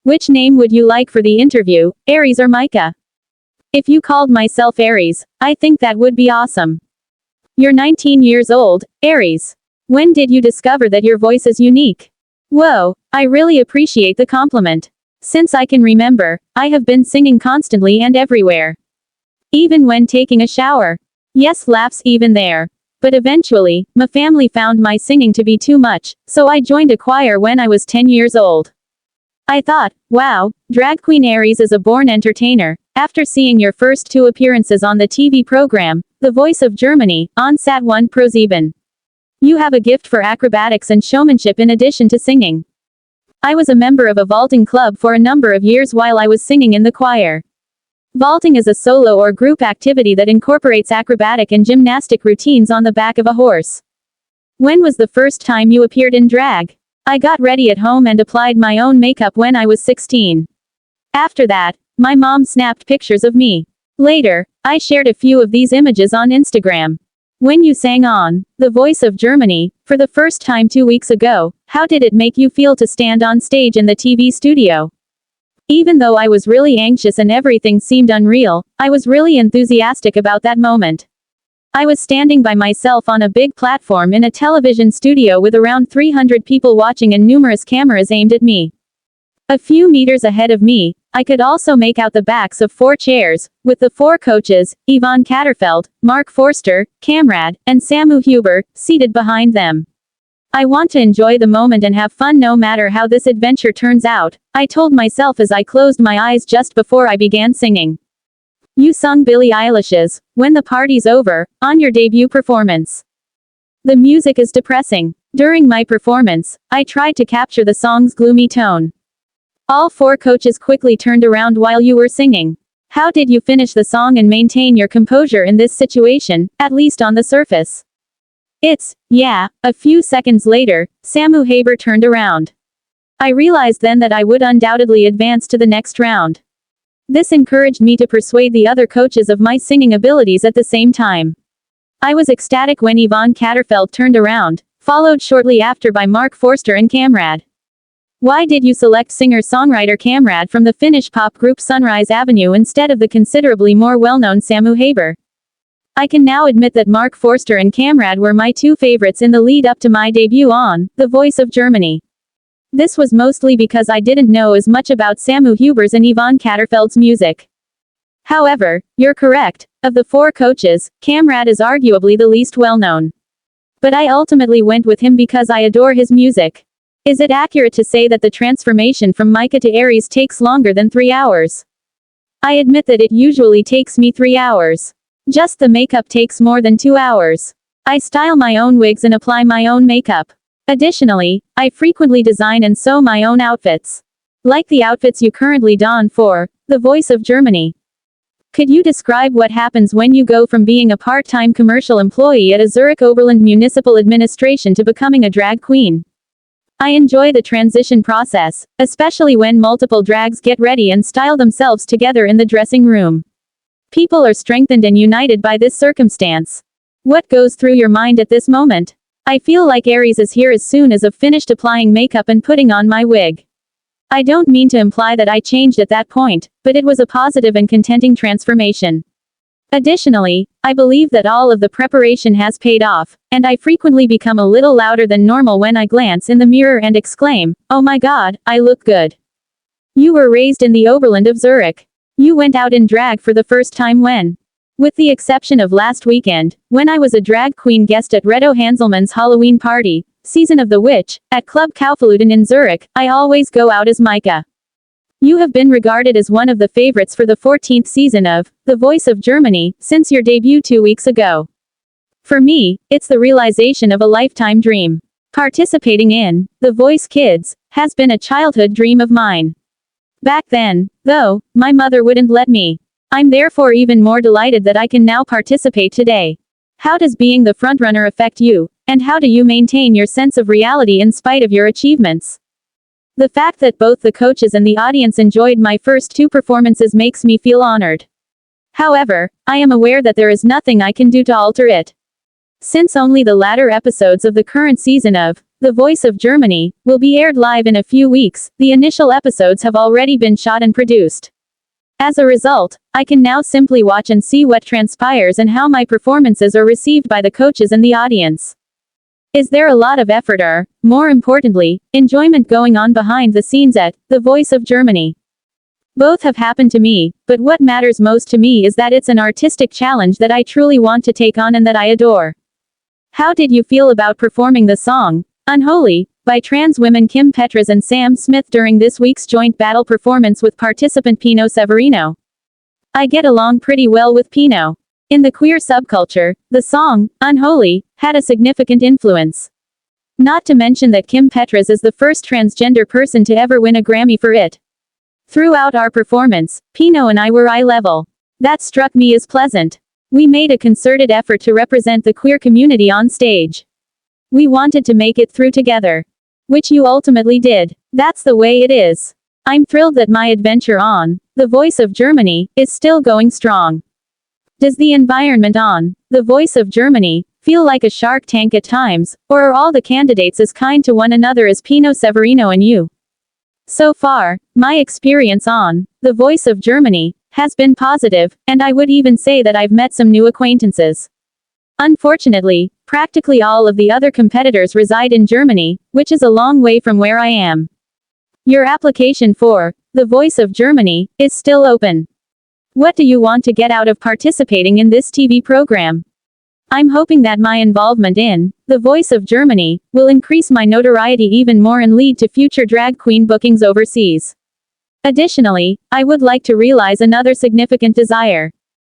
Which name would you like for the interview, Aries or Micah? If you called myself Aries, I think that would be awesome. You're 19 years old, Aries. When did you discover that your voice is unique? Whoa, I really appreciate the compliment. Since I can remember, I have been singing constantly and everywhere. Even when taking a shower. Yes, laughs even there. But eventually, my family found my singing to be too much, so I joined a choir when I was 10 years old. I thought, wow, drag queen Aries is a born entertainer, after seeing your first 2 appearances on the TV program, The Voice of Germany, on Sat1 ProSieben. You have a gift for acrobatics and showmanship in addition to singing. I was a member of a vaulting club for a number of years while I was singing in the choir. Vaulting is a solo or group activity that incorporates acrobatic and gymnastic routines on the back of a horse. When was the first time you appeared in drag? I got ready at home and applied my own makeup when I was 16. After that, my mom snapped pictures of me. Later, I shared a few of these images on Instagram. When you sang on The Voice of Germany for the first time 2 weeks ago, how did it make you feel to stand on stage in the TV studio? Even though I was really anxious and everything seemed unreal, I was really enthusiastic about that moment. I was standing by myself on a big platform in a television studio with around 300 people watching and numerous cameras aimed at me. A few meters ahead of me, I could also make out the backs of 4 chairs, with the 4 coaches, Yvonne Katterfeld, Mark Forster, Kamrad, and Samu Huber, seated behind them. I want to enjoy the moment and have fun no matter how this adventure turns out, I told myself as I closed my eyes just before I began singing. You sung Billie Eilish's When the Party's Over on your debut performance. The music is depressing. During my performance, I tried to capture the song's gloomy tone. All 4 coaches quickly turned around while you were singing. How did you finish the song and maintain your composure in this situation, at least on the surface? A few seconds later, Samu Haber turned around. I realized then that I would undoubtedly advance to the next round. This encouraged me to persuade the other coaches of my singing abilities at the same time. I was ecstatic when Yvonne Katterfeld turned around, followed shortly after by Mark Forster and Kamrad. Why did you select singer-songwriter Kamrad from the Finnish pop group Sunrise Avenue instead of the considerably more well-known Samu Haber? I can now admit that Mark Forster and Kamrad were my 2 favorites in the lead up to my debut on The Voice of Germany. This was mostly because I didn't know as much about Samu Huber's and Yvonne Katterfeld's music. However, you're correct, of the 4 coaches, Kamrad is arguably the least well-known. But I ultimately went with him because I adore his music. Is it accurate to say that the transformation from Micah to Aries takes longer than 3 hours? I admit that it usually takes me 3 hours. Just the makeup takes more than 2 hours. I style my own wigs and apply my own makeup. Additionally, I frequently design and sew my own outfits. Like the outfits you currently don for The Voice of Germany. Could you describe what happens when you go from being a part-time commercial employee at a Zurich Oberland Municipal Administration to becoming a drag queen? I enjoy the transition process, especially when multiple drags get ready and style themselves together in the dressing room. People are strengthened and united by this circumstance. What goes through your mind at this moment? I feel like Aries is here as soon as I've finished applying makeup and putting on my wig. I don't mean to imply that I changed at that point, but it was a positive and contenting transformation. Additionally, I believe that all of the preparation has paid off, and I frequently become a little louder than normal when I glance in the mirror and exclaim, "Oh my God, I look good." You were raised in the Oberland of Zurich. You went out in drag for the first time when? With the exception of last weekend, when I was a drag queen guest at Reto Hanselmann's Halloween party, Season of the Witch, at Club Kaufleuten in Zurich, I always go out as Micah. You have been regarded as one of the favorites for the 14th season of The Voice of Germany since your debut 2 weeks ago. For me, it's the realization of a lifetime dream. Participating in The Voice Kids has been a childhood dream of mine. Back then, though, my mother wouldn't let me. I'm therefore even more delighted that I can now participate today. How does being the frontrunner affect you, and how do you maintain your sense of reality in spite of your achievements? The fact that both the coaches and the audience enjoyed my first 2 performances makes me feel honored. However, I am aware that there is nothing I can do to alter it. Since only the latter episodes of the current season of The Voice of Germany, will be aired live in a few weeks. The initial episodes have already been shot and produced. As a result, I can now simply watch and see what transpires and how my performances are received by the coaches and the audience. Is there a lot of effort or, more importantly, enjoyment going on behind the scenes at The Voice of Germany? Both have happened to me, but what matters most to me is that it's an artistic challenge that I truly want to take on and that I adore. How did you feel about performing the song, Unholy, by trans women Kim Petras and Sam Smith during this week's joint battle performance with participant Pino Severino? I get along pretty well with Pino. In the queer subculture, the song, Unholy, had a significant influence. Not to mention that Kim Petras is the first transgender person to ever win a Grammy for it. Throughout our performance, Pino and I were eye level. That struck me as pleasant. We made a concerted effort to represent the queer community on stage. We wanted to make it through together. Which you ultimately did. That's the way it is. I'm thrilled that my adventure on The Voice of Germany is still going strong. Does the environment on The Voice of Germany feel like a Shark Tank at times, or are all the candidates as kind to one another as Pino Severino and you? So far, my experience on The Voice of Germany has been positive, and I would even say that I've met some new acquaintances. Unfortunately, practically all of the other competitors reside in Germany, which is a long way from where I am. Your application for The Voice of Germany is still open. What do you want to get out of participating in this TV program? I'm hoping that my involvement in The Voice of Germany will increase my notoriety even more and lead to future drag queen bookings overseas. Additionally, I would like to realize another significant desire.